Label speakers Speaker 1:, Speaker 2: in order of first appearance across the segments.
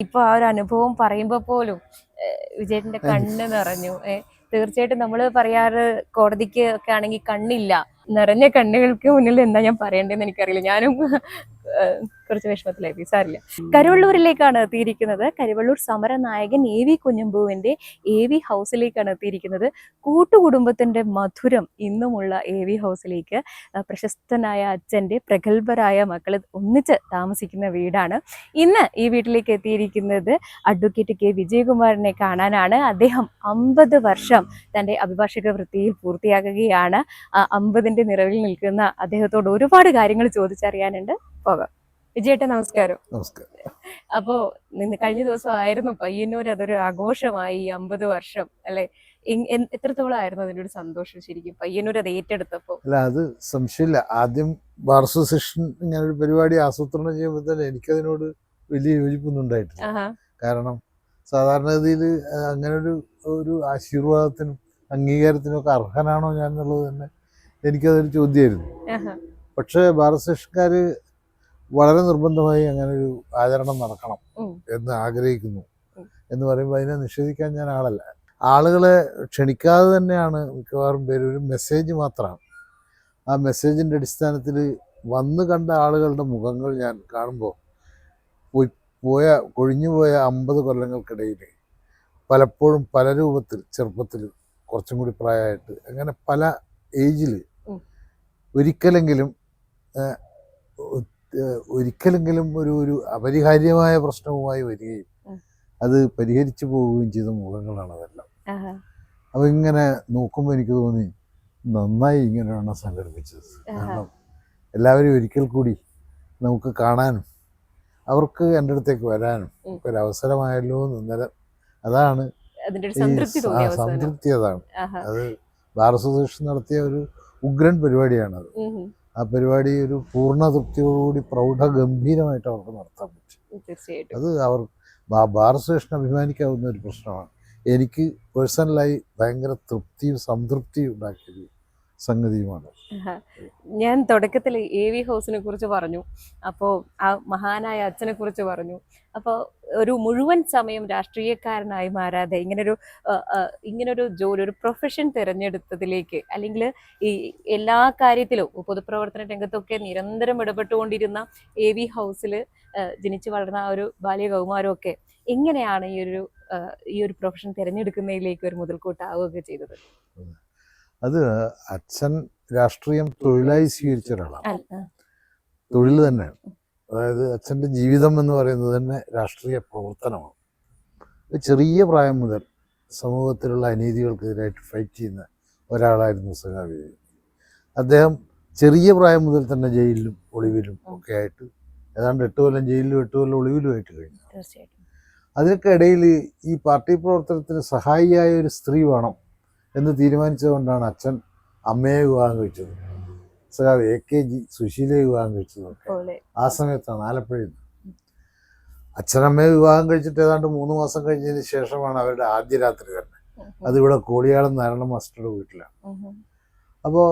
Speaker 1: ഇപ്പൊ ആ ഒരു അനുഭവം പറയുമ്പോ പോലും വിജയേട്ടന്റെ കണ്ണ് നിറഞ്ഞു. തീർച്ചയായിട്ടും നമ്മൾ പറയാറ് കോടതിക്ക് ഒക്കെ ആണെങ്കിൽ കണ്ണില്ല, നിറഞ്ഞ കണ്ണുകൾക്ക് മുന്നിൽ എന്താ ഞാൻ പറയേണ്ടതെന്ന് എനിക്കറിയില്ല. ഞാനും കുറച്ച് വിഷമത്തിലായി, സാരില്ല. കരുവള്ളൂരിലേക്കാണ് എത്തിയിരിക്കുന്നത്. കരുവള്ളൂർ സമരനായകൻ AV കുഞ്ഞമ്പുവിന്റെ AV ഹൗസിലേക്കാണ് എത്തിയിരിക്കുന്നത്. കൂട്ടുകുടുംബത്തിന്റെ മധുരം ഇന്നുമുള്ള AV ഹൗസിലേക്ക് പ്രശസ്തനായ അച്ഛന്റെ പ്രഗത്ഭരായ മക്കൾ ഒന്നിച്ച് താമസിക്കുന്ന വീടാണ്. ഇന്ന് ഈ വീട്ടിലേക്ക് എത്തിയിരിക്കുന്നത് അഡ്വക്കേറ്റ് K വിജയകുമാറിനെ കാണാനാണ്. അദ്ദേഹം 50 വർഷം തൻ്റെ അഭിഭാഷക വൃത്തിയിൽ പൂർത്തിയാക്കുകയാണ്. 50ന്റെ നിറവിൽ നിൽക്കുന്ന അദ്ദേഹത്തോട് ഒരുപാട് കാര്യങ്ങൾ ചോദിച്ചറിയാനുണ്ട്. പോകാം. വിജയേട്ടൻ നമസ്കാരം.
Speaker 2: നമസ്കാരം.
Speaker 1: അപ്പോ കഴിഞ്ഞ ദിവസം ആയിരുന്നു പയ്യന്നൂർ അതൊരു ആഘോഷമായി 50 വർഷം അല്ലെ? എത്രത്തോളം ആയിരുന്നു അതിന്റെ ഒരു സന്തോഷം ശരിക്കും പയ്യന്നൂർ അത് ഏറ്റെടുത്തപ്പോ?
Speaker 2: അല്ല, അത് സംശയമില്ല. ആദ്യം ബാർ അസോസിയേഷൻ ഇങ്ങനെ ഒരു പരിപാടി ആസൂത്രണം ചെയ്യുമ്പോൾ തന്നെ എനിക്കതിനോട് വലിയ യോജിപ്പൊന്നും ഉണ്ടായിട്ടില്ല. കാരണം സാധാരണഗതിയിൽ അങ്ങനെ ഒരു ആശീർവാദത്തിനും അംഗീകാരത്തിനും ഒക്കെ അർഹനാണോ ഞാൻ എന്നുള്ളത് തന്നെ എനിക്കതൊരു ചോദ്യമായിരുന്നു. പക്ഷേ ബാർ അസോസിയേഷൻകാർ വളരെ നിർബന്ധമായി അങ്ങനെ ഒരു ആചരണം നടക്കണം എന്ന് ആഗ്രഹിക്കുന്നു എന്ന് പറയുമ്പോൾ അതിനെ നിഷേധിക്കാൻ ഞാൻ ആളല്ല. ആളുകളെ ക്ഷണിക്കാതെ തന്നെയാണ് മിക്കവാറും പേര്. ഒരു മെസ്സേജ് മാത്രമാണ്. ആ മെസ്സേജിൻ്റെ അടിസ്ഥാനത്തിൽ വന്ന് കണ്ട ആളുകളുടെ മുഖങ്ങൾ ഞാൻ കാണുമ്പോൾ കൊഴിഞ്ഞുപോയ 50 കൊല്ലങ്ങൾക്കിടയിൽ പലപ്പോഴും പല രൂപത്തിൽ, ചെറുപ്പത്തിൽ, കുറച്ചും കൂടി പ്രായമായിട്ട്, അങ്ങനെ പല ഏജിൽ ഒരിക്കലെങ്കിലും ഒരു അപരിഹാര്യമായ പ്രശ്നവുമായി വരികയും അത് പരിഹരിച്ചു പോവുകയും ചെയ്ത മുഖങ്ങളാണ് അതെല്ലാം. അപ്പോൾ ഇങ്ങനെ നോക്കുമ്പോൾ എനിക്ക് തോന്നി നന്നായി ഇങ്ങനെയാണ് സംഘടിപ്പിച്ചത്. കാരണം എല്ലാവരും ഒരിക്കൽ കൂടി നമുക്ക് കാണാനും അവർക്ക് എൻ്റെ അടുത്തേക്ക് വരാനും ഒരവസരമായല്ലോ എന്നേരം അതാണ് സംതൃപ്തി. അതാണ് അത് ബാർ അസോസിയേഷൻ നടത്തിയ ഒരു ഉഗ്രൻ പരിപാടിയാണത്. ആ പരിപാടി ഒരു പൂർണ്ണ തൃപ്തിയോടുകൂടി പ്രൗഢഗംഭീരമായിട്ട് അവർക്ക് നടത്താൻ പറ്റും. അത് അവർ ബാർ അസോസിയേഷൻ അഭിമാനിക്കാവുന്ന ഒരു പ്രശ്നമാണ്. എനിക്ക് പേഴ്സണലായി ഭയങ്കര തൃപ്തിയും സംതൃപ്തിയും ഉണ്ടാക്കിയൊരു സംഗതിയുമാണ്.
Speaker 1: ഞാൻ തുടക്കത്തിൽ AV ഹൗസിനെ കുറിച്ച് പറഞ്ഞു, അപ്പോൾ ആ മഹാനായ അച്ഛനെ കുറിച്ച് പറഞ്ഞു. അപ്പോൾ ഒരു മുഴുവൻ സമയം രാഷ്ട്രീയക്കാരനായി മാറാതെ ഇങ്ങനൊരു ജോലി, ഒരു പ്രൊഫഷൻ തിരഞ്ഞെടുത്തതിലേക്ക്, അല്ലെങ്കിൽ ഈ എല്ലാ കാര്യത്തിലും പൊതുപ്രവർത്തന രംഗത്തൊക്കെ നിരന്തരം ഇടപെട്ടുകൊണ്ടിരുന്ന AV ഹൗസിൽ ജനിച്ചു വളർന്ന ആ ഒരു ബാല്യകൗമാരമൊക്കെ എങ്ങനെയാണ് ഈ ഒരു പ്രൊഫഷൻ തിരഞ്ഞെടുക്കുന്നതിലേക്ക് ഒരു മുതൽക്കൂട്ടാവുകയൊക്കെ ചെയ്തത്?
Speaker 2: അത് അച്ഛൻ രാഷ്ട്രീയം തൊഴിലായി സ്വീകരിച്ച ഒരാളാണ്. തൊഴിൽ തന്നെയാണ്. അതായത് അച്ഛൻ്റെ ജീവിതം എന്ന് പറയുന്നത് തന്നെ രാഷ്ട്രീയ പ്രവർത്തനമാണ്. ചെറിയ പ്രായം മുതൽ സമൂഹത്തിലുള്ള അനീതികൾക്കെതിരായിട്ട് ഫൈറ്റ് ചെയ്യുന്ന ഒരാളായിരുന്നു സഖാവ്. അദ്ദേഹം ചെറിയ പ്രായം മുതൽ തന്നെ ജയിലിലും ഒളിവിലും ഒക്കെ ആയിട്ട് ഏതാണ്ട് 8 കൊല്ലം ജയിലിലും 8 കൊല്ലം ഒളിവിലുമായിട്ട് കഴിഞ്ഞു. അതിനൊക്കെ ഇടയിൽ ഈ പാർട്ടി പ്രവർത്തനത്തിന് സഹായിയായ ഒരു സ്ത്രീ വേണം എന്ന് തീരുമാനിച്ചതുകൊണ്ടാണ് അച്ഛൻ അമ്മയെ വിവാഹം കഴിച്ചത്. സഖാവ് AKG സുശീലയെ വിവാഹം കഴിച്ചതൊക്കെ ആ സമയത്താണ്, ആലപ്പുഴയിൽ. അച്ഛനമ്മയെ വിവാഹം കഴിച്ചിട്ട് ഏതാണ്ട് 3 മാസം കഴിഞ്ഞതിന് ശേഷമാണ് അവരുടെ ആദ്യ രാത്രി തന്നെ. അതിവിടെ കോളിയാളം നാരായണ മാസ്റ്ററുടെ വീട്ടിലാണ്. അപ്പോൾ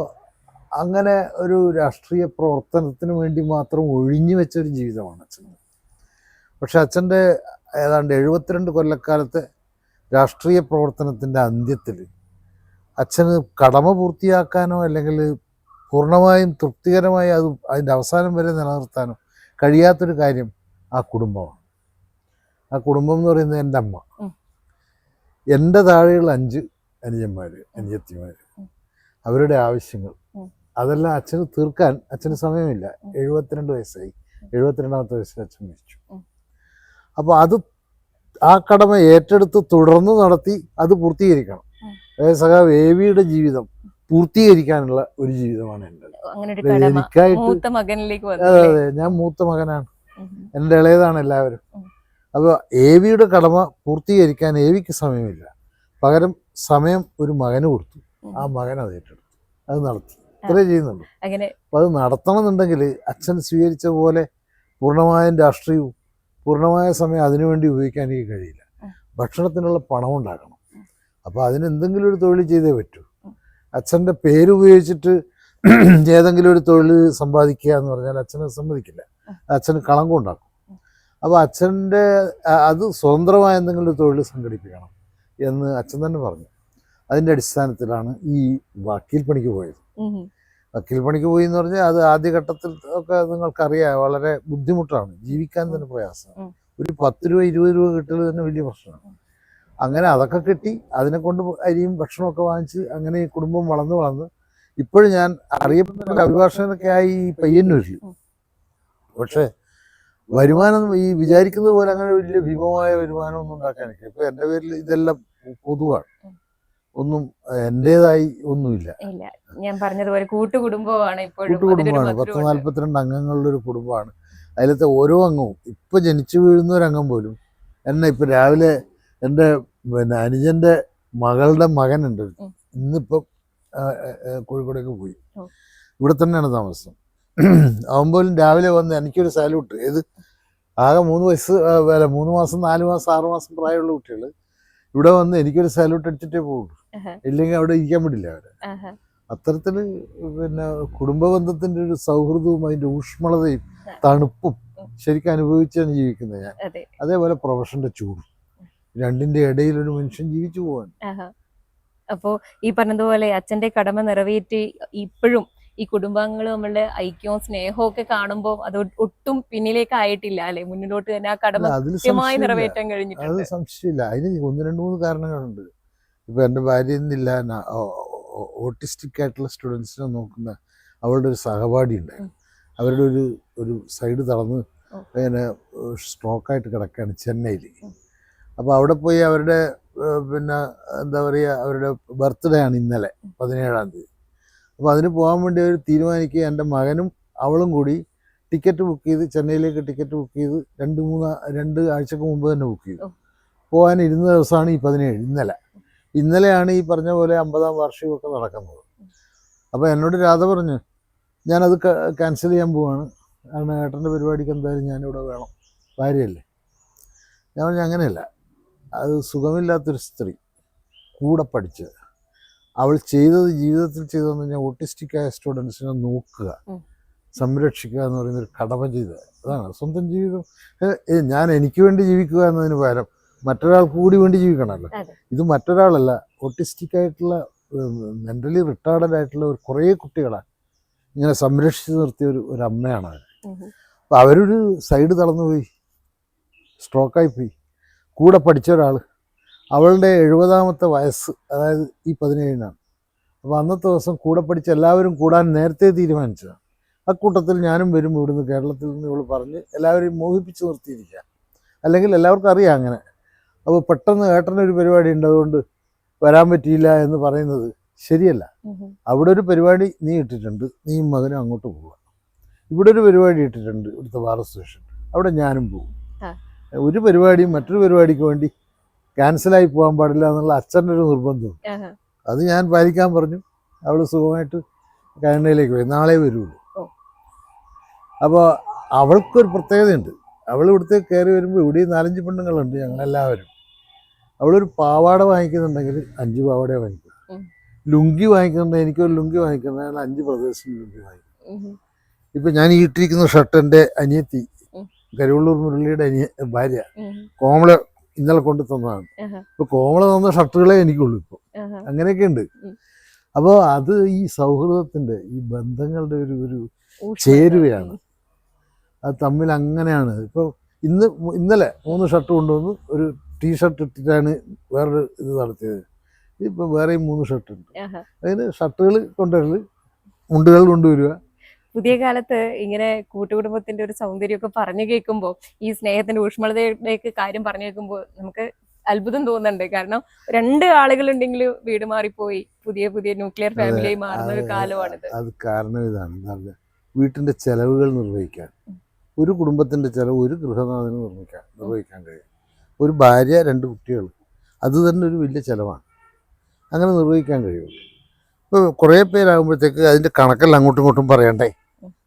Speaker 2: അങ്ങനെ ഒരു രാഷ്ട്രീയ പ്രവർത്തനത്തിന് വേണ്ടി മാത്രം ഒഴിഞ്ഞു വെച്ചൊരു ജീവിതമാണ് അച്ഛൻ്റെ. പക്ഷെ അച്ഛൻ്റെ ഏതാണ്ട് 72 കൊല്ലക്കാലത്തെ രാഷ്ട്രീയ പ്രവർത്തനത്തിൻ്റെ അന്ത്യത്തിൽ അച്ഛന് കടമ പൂർത്തിയാക്കാനോ അല്ലെങ്കിൽ പൂർണ്ണമായും തൃപ്തികരമായി അതിൻ്റെ അവസാനം വരെ നിലനിർത്താനോ കഴിയാത്തൊരു കാര്യം ആ കുടുംബമാണ്. ആ കുടുംബം എന്ന് പറയുന്നത് എൻ്റെ അമ്മ, എൻ്റെ താഴെയുള്ള 5 അനുജന്മാർ, അനുജത്തിമാർ, അവരുടെ ആവശ്യങ്ങൾ, അതെല്ലാം അച്ഛന് തീർക്കാൻ അച്ഛന് സമയമില്ല. 72 വയസ്സായി. 72ാമത്തെ വയസ്സിൽ അച്ഛൻ മരിച്ചു. അപ്പോൾ ആ കടമ ഏറ്റെടുത്ത് തുടർന്ന് നടത്തി അത് പൂർത്തീകരിക്കണം. അതായത് സഖാവ് AVയുടെ ജീവിതം പൂർത്തീകരിക്കാനുള്ള ഒരു ജീവിതമാണ് എൻ്റെ. എനിക്കായിട്ട് അതെ, ഞാൻ മൂത്ത മകനാണ്. എൻ്റെ ഇളയതാണ് എല്ലാവരും. അപ്പോൾ AVയുടെ കടമ പൂർത്തീകരിക്കാൻ AVക്ക് സമയമില്ല. പകരം സമയം ഒരു മകന് കൊടുത്തു. ആ മകൻ അത് ഏറ്റെടുത്തു, അത് നടത്തി. ഇത്രേ ചെയ്യുന്നുള്ളൂ. അപ്പോൾ അത് നടത്തണമെന്നുണ്ടെങ്കിൽ അച്ഛൻ സ്വീകരിച്ച പോലെ പൂർണ്ണമായും രാഷ്ട്രീയവും പൂർണ്ണമായ സമയം അതിനുവേണ്ടി ഉപയോഗിക്കാൻ എനിക്ക് കഴിയില്ല. ഭക്ഷണത്തിനുള്ള പണം ഉണ്ടാക്കണം. അപ്പോൾ അതിനെന്തെങ്കിലും ഒരു തൊഴിൽ ചെയ്തേ പറ്റൂ. അച്ഛൻ്റെ പേരുപയോഗിച്ചിട്ട് ഏതെങ്കിലും ഒരു തൊഴിൽ സമ്പാദിക്കുക എന്ന് പറഞ്ഞാൽ അച്ഛന് സമ്മതിക്കില്ല. അച്ഛന് കളങ്കം ഉണ്ടാക്കും. അപ്പോൾ അച്ഛൻ്റെ അത് സ്വതന്ത്രമായ എന്തെങ്കിലും ഒരു തൊഴിൽ സംഘടിപ്പിക്കണം എന്ന് അച്ഛൻ തന്നെ പറഞ്ഞു. അതിൻ്റെ അടിസ്ഥാനത്തിലാണ് ഈ വക്കീൽ പണിക്ക് പോയത്. വക്കീൽ പണിക്ക് പോയി എന്ന് പറഞ്ഞാൽ അത് ആദ്യഘട്ടത്തിൽ ഒക്കെ നിങ്ങൾക്കറിയാം വളരെ ബുദ്ധിമുട്ടാണ്, ജീവിക്കാൻ തന്നെ പ്രയാസമാണ്. ഒരു 10 രൂപ 20 രൂപ കിട്ടൽ തന്നെ വലിയ പ്രശ്നമാണ്. അങ്ങനെ അതൊക്കെ കിട്ടി, അതിനെ കൊണ്ട് അരിയും ഭക്ഷണമൊക്കെ വാങ്ങിച്ച് അങ്ങനെ ഈ കുടുംബം വളർന്ന് ഇപ്പോഴും ഞാൻ അറിയപ്പെടുന്ന അഭിഭാഷകനൊക്കെ ആയി ഈ പയ്യന്നൂരിൽ. പക്ഷേ വരുമാനം ഈ വിചാരിക്കുന്നത് പോലെ അങ്ങനെ വലിയ ഭീമമായ വരുമാനമൊന്നും ഉണ്ടാക്കാനില്ല. ഇപ്പൊ എൻ്റെ പേരിൽ ഇതെല്ലാം പൊതുവാണ്, ഒന്നും എൻ്റെതായി ഒന്നുമില്ല.
Speaker 1: ഞാൻ പറഞ്ഞതുപോലെ കൂട്ടുകുടുംബമാണ്.
Speaker 2: കൂട്ടുകുടുംബമാണ്, 10-42 അംഗങ്ങളുടെ ഒരു കുടുംബമാണ്. അതിലത്തെ ഓരോ അംഗവും ഇപ്പൊ ജനിച്ചു വീഴുന്ന ഒരു അംഗം പോലും എന്നെ ഇപ്പൊ രാവിലെ എൻ്റെ അനുജന്റെ മകളുടെ മകനുണ്ട്, ഇന്നിപ്പം കോഴിക്കോടേക്ക് പോയി, ഇവിടെ തന്നെയാണ് താമസം. അവൻ പോലും രാവിലെ വന്ന് എനിക്കൊരു സാല്യൂട്ട്. ഏത് ആകെ 3 വയസ്സ് 3 മാസം 4 മാസം 6 മാസം പ്രായമുള്ള കുട്ടികൾ ഇവിടെ വന്ന് എനിക്കൊരു സാല്യൂട്ട് അടിച്ചിട്ടേ പോകുള്ളൂ, ഇല്ലെങ്കിൽ അവിടെ ഇരിക്കാൻ പറ്റില്ല അവരെ. അത്തരത്തില് കുടുംബ ബന്ധത്തിന്റെ ഒരു സൗഹൃദവും അതിന്റെ ഊഷ്മളതയും തണുപ്പും ശരിക്കും അനുഭവിച്ചാണ് ജീവിക്കുന്നത് ഞാൻ. അതേപോലെ പ്രൊഫഷന്റെ ചൂടും, രണ്ടിന്റെ ഇടയിൽ ഒരു മനുഷ്യൻ ജീവിച്ചു പോവാൻ.
Speaker 1: അപ്പോ ഈ പറഞ്ഞതുപോലെ അച്ഛന്റെ കടമ നിറവേറ്റി ഇപ്പോഴും ഈ കുടുംബാംഗങ്ങൾ നമ്മളുടെ ഐക്യവും സ്നേഹവും ഒക്കെ കാണുമ്പോൾ അത് ഒട്ടും പിന്നിലേക്ക് ആയിട്ടില്ല അല്ലെ, മുന്നിലോട്ട് തന്നെ ആ കടമ കൃത്യമായി നിറവേറ്റാൻ കഴിഞ്ഞിട്ടുണ്ട്.
Speaker 2: അത് സംശയമില്ല. അതിന് 1-2-3 കാരണങ്ങളുണ്ട്. ഇപ്പൊ എൻ്റെ ഭാര്യ എന്നില്ല, ഓട്ടിസ്റ്റിക് ആയിട്ടുള്ള സ്റ്റുഡൻസിനെ നോക്കുന്ന അവളുടെ ഒരു സഹപാഠി ഉണ്ടായിരുന്നു. അവരുടെ ഒരു സൈഡ് തളർന്ന് ഇങ്ങനെ സ്ട്രോക്കായിട്ട് കിടക്കുകയാണ് ചെന്നൈയിൽ. അപ്പോൾ അവിടെ പോയി അവരുടെ എന്താ പറയുക, അവരുടെ ബർത്ത്ഡേ ആണ് ഇന്നലെ 17-ാം തീയതി. അപ്പോൾ അതിന് പോകാൻ വേണ്ടി അവർ തീരുമാനിക്കുക, എൻ്റെ മകനും അവളും കൂടി ടിക്കറ്റ് ബുക്ക് ചെയ്ത് ചെന്നൈയിലേക്ക് ടിക്കറ്റ് ബുക്ക് ചെയ്ത് 2 ആഴ്ചക്ക് മുമ്പ് തന്നെ ബുക്ക് ചെയ്തു. പോകാൻ ഇരുന്ന ദിവസമാണ് ഈ 17 ഇന്നലെയാണ് ഈ പറഞ്ഞ പോലെ 50-ാം വാർഷികമൊക്കെ നടക്കുന്നത്. അപ്പോൾ എന്നോട് രാധ പറഞ്ഞു, ഞാനത് ക്യാൻസൽ ചെയ്യാൻ പോവാണ്, കാരണം ഏട്ടൻ്റെ പരിപാടിക്ക് എന്തായാലും ഞാനിവിടെ വേണം, ഭാര്യയല്ലേ. ഞാൻ പറഞ്ഞു അങ്ങനെയല്ല, അത് സുഖമില്ലാത്തൊരു സ്ത്രീ കൂടെ പഠിച്ച് അവൾ ചെയ്തത് ജീവിതത്തിൽ ചെയ്തതെന്ന് പറഞ്ഞാൽ ഓട്ടിസ്റ്റിക്കായ സ്റ്റുഡൻസിനെ നോക്കുക, സംരക്ഷിക്കുക എന്ന് പറയുന്നൊരു കടമ ചെയ്തത്. അതാണ് സ്വന്തം ജീവിതം. ഞാൻ എനിക്ക് വേണ്ടി ജീവിക്കുക എന്നതിന് പകരം മറ്റൊരാൾക്ക് കൂടി വേണ്ടി ജീവിക്കണമല്ലോ. ഇത് മറ്റൊരാളല്ല, ഓട്ടിസ്റ്റിക് ആയിട്ടുള്ള മെൻ്റലി റിട്ടാർഡഡ് ആയിട്ടുള്ള കുറേ കുട്ടികളാണ് ഇങ്ങനെ സംരക്ഷിച്ച് നിർത്തിയ ഒരു അമ്മയാണ് അവർ. അപ്പോൾ അവരൊരു സൈഡ് തളർന്നു പോയി, സ്ട്രോക്കായി പോയി. കൂടെ പഠിച്ച ഒരാൾ, അവളുടെ 70-ാമത്തെ വയസ്സ്, അതായത് ഈ 17-നാണ്. അപ്പോൾ അന്നത്തെ ദിവസം കൂടെ പഠിച്ച എല്ലാവരും കൂടാൻ നേരത്തെ തീരുമാനിച്ചതാണ്. അക്കൂട്ടത്തിൽ ഞാനും വരും ഇവിടുന്ന്, കേരളത്തിൽ നിന്ന് ഇവൾ പറഞ്ഞ് എല്ലാവരെയും മോഹിപ്പിച്ച് നിർത്തിയിരിക്കുക. അല്ലെങ്കിൽ എല്ലാവർക്കും അറിയാം അങ്ങനെ. അപ്പോൾ പെട്ടെന്ന് ഏട്ടനൊരു പരിപാടി ഉണ്ട്, അതുകൊണ്ട് വരാൻ പറ്റിയില്ല എന്ന് പറയുന്നത് ശരിയല്ല. അവിടെ ഒരു പരിപാടി നീ ഇട്ടിട്ടുണ്ട്, നീയും മകനും അങ്ങോട്ട് പോവുക. ഇവിടെ ഒരു പരിപാടി ഇട്ടിട്ടുണ്ട്, ഇവിടുത്തെ ബാർ സ്റ്റേഷൻ, അവിടെ ഞാനും പോകും. ഒരു പരിപാടിയും മറ്റൊരു പരിപാടിക്ക് വേണ്ടി ക്യാൻസലായി പോകാൻ പാടില്ല എന്നുള്ള അച്ഛൻ്റെ ഒരു നിർബന്ധം. അത് ഞാൻ പാലിക്കാൻ പറഞ്ഞു. അവൾ സുഖമായിട്ട് കാനഡയിലേക്ക് പോയി, നാളെ വരുള്ളൂ. അപ്പോൾ അവൾക്കൊരു പ്രത്യേകതയുണ്ട്. അവൾ ഇവിടുത്തെ കയറി വരുമ്പോൾ ഇവിടെ 4-5 പെണ്ണുങ്ങളുണ്ട്, ഞങ്ങളെല്ലാവരും. അവളൊരു പാവാട വാങ്ങിക്കുന്നുണ്ടെങ്കിൽ 5 പാവാട വാങ്ങിക്കും. ലുങ്കി വാങ്ങിക്കുന്നുണ്ടെങ്കിൽ എനിക്കൊരു ലുങ്കി വാങ്ങിക്കുന്നുണ്ടെങ്കിൽ 5 ബ്രദേഴ്സിന് ലുങ്കി വാങ്ങിക്കും. ഇപ്പം ഞാൻ ഈ ഇട്ടിരിക്കുന്ന ഷർട്ട് എൻ്റെ അനിയത്തി കരുവള്ളൂർ മുരളിയുടെ ഭാര്യ കോമള ഇന്നലെ കൊണ്ട് തന്നതാണ്. ഇപ്പൊ കോമള തന്ന ഷർട്ടുകളെ എനിക്കുള്ളൂ ഇപ്പോൾ. അങ്ങനെയൊക്കെ ഉണ്ട്. അപ്പോൾ അത് ഈ സൗഹൃദത്തിന്റെ, ഈ ബന്ധങ്ങളുടെ ഒരു ചേരുവയാണ്. അത് തമ്മിൽ അങ്ങനെയാണ്. ഇപ്പോൾ ഇന്നലെ 3 ഷർട്ട് കൊണ്ടുവന്ന് ഒരു ടീഷർട്ട് ഇട്ടിട്ടാണ് വേറൊരു ഇത് നടത്തിയത്. ഇപ്പം വേറെയും 3 ഷർട്ട് ഉണ്ട്. അതിന് ഷർട്ടുകൾ കൊണ്ടുവരല്, മുണ്ടുകൾ കൊണ്ടുവരിക.
Speaker 1: പുതിയ കാലത്ത് ഇങ്ങനെ കൂട്ടുകുടുംബത്തിന്റെ ഒരു സൗന്ദര്യമൊക്കെ പറഞ്ഞു കേൾക്കുമ്പോൾ, ഈ സ്നേഹത്തിന്റെ ഊഷ്മളതയുടെയൊക്കെ കാര്യം പറഞ്ഞു കേൾക്കുമ്പോൾ നമുക്ക് അത്ഭുതം തോന്നുന്നുണ്ട്. കാരണം 2 ആളുകളുണ്ടെങ്കിൽ വീട് മാറിപ്പോയി പുതിയ ന്യൂക്ലിയർ ഫാമിലിയായി മാറുന്ന ഒരു കാലമാണിത്.
Speaker 2: അത് കാരണം ഇതാണ്, എന്താ പറയുക, വീട്ടിന്റെ ചെലവുകൾ നിർവഹിക്കാൻ, ഒരു കുടുംബത്തിന്റെ ചെലവ് ഒരു ഗൃഹനാഥന് നിർവഹിക്കാൻ കഴിയും. ഒരു ഭാര്യ 2 കുട്ടികൾ, അത് തന്നെ ഒരു വലിയ ചെലവാണ്. അങ്ങനെ നിർവഹിക്കാൻ കഴിയുള്ളൂ. ഇപ്പോൾ കുറേ പേരാകുമ്പോഴത്തേക്ക് അതിൻ്റെ കണക്കെല്ലാം അങ്ങോട്ടും ഇങ്ങോട്ടും പറയണ്ടേ.